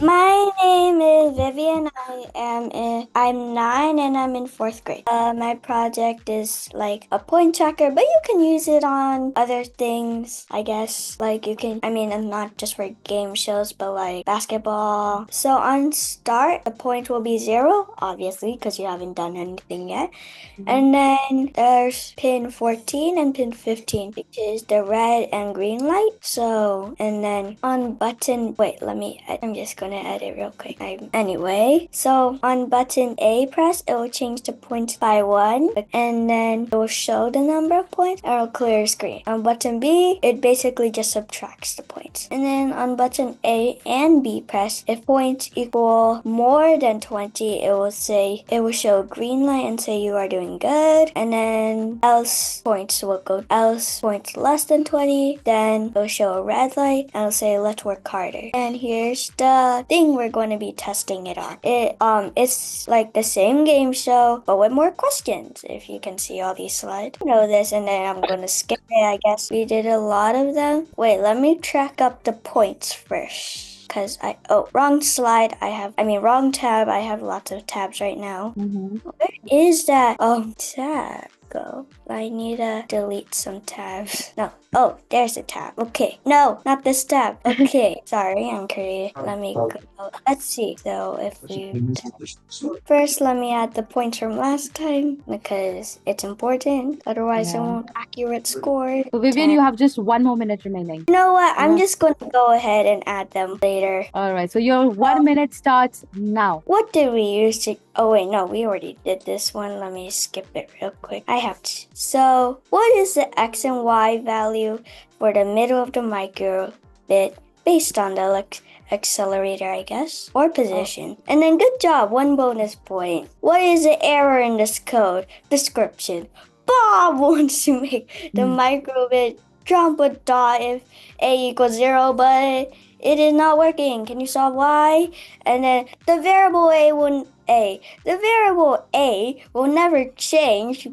My name is Vivian. I'm 9 and I'm in fourth grade. My project is like a point tracker, but you can use it on other things, I guess. Like you can, and not just for game shows, but like basketball. So on start, the point will be 0, obviously, because you haven't done anything yet. And then there's pin 14 and pin 15, which is the red and green light. So, and then on button, I'm just gonna edit real quick. Anyway, so on button A press, it will change the points by 1, and then it will show the number of points, and it will clear screen. On button B, it basically just subtracts the points. And then on button A and B press, if points equal more than 20, it will show green light and say you are doing good. And then else points less than 20, then it'll show a red light and it'll say let's work harder. And here's the thing we're going to be testing it on. It's like the same game show, but with more questions. If you can see all these slides, you know this, and then I'm going to skip it. I guess we did a lot of them. Wait, let me track up the points first. Because wrong slide. Wrong tab. I have lots of tabs right now. Where is that tab go? I need to delete some tabs. No. Oh, there's a tab. Okay. No, not this tab. Okay. Sorry, I'm curious. Let me go. Let's see. So if we first, let me add the points from last time because it's important. Otherwise, I won't accurate score. So Vivian, you have just 1 more minute remaining. You know what? I'm just going to go ahead and add them later. All right. So your 1 minute starts now. What did we use to... Oh, wait, no, we already did this one. Let me skip it real quick. I have to. So, what is the X and Y value for the middle of the microbit based on the accelerator, I guess, or position? And then good job, 1 bonus point. What is the error in this code? Description. Bob wants to make the microbit jump a dot if A equals 0, but it is not working. Can you solve why? And then the variable A will never change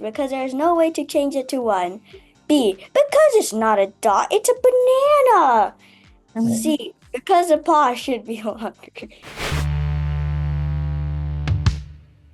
because there's no way to change it to 1. B, because it's not a dot, it's a banana. C, because the paw should be longer.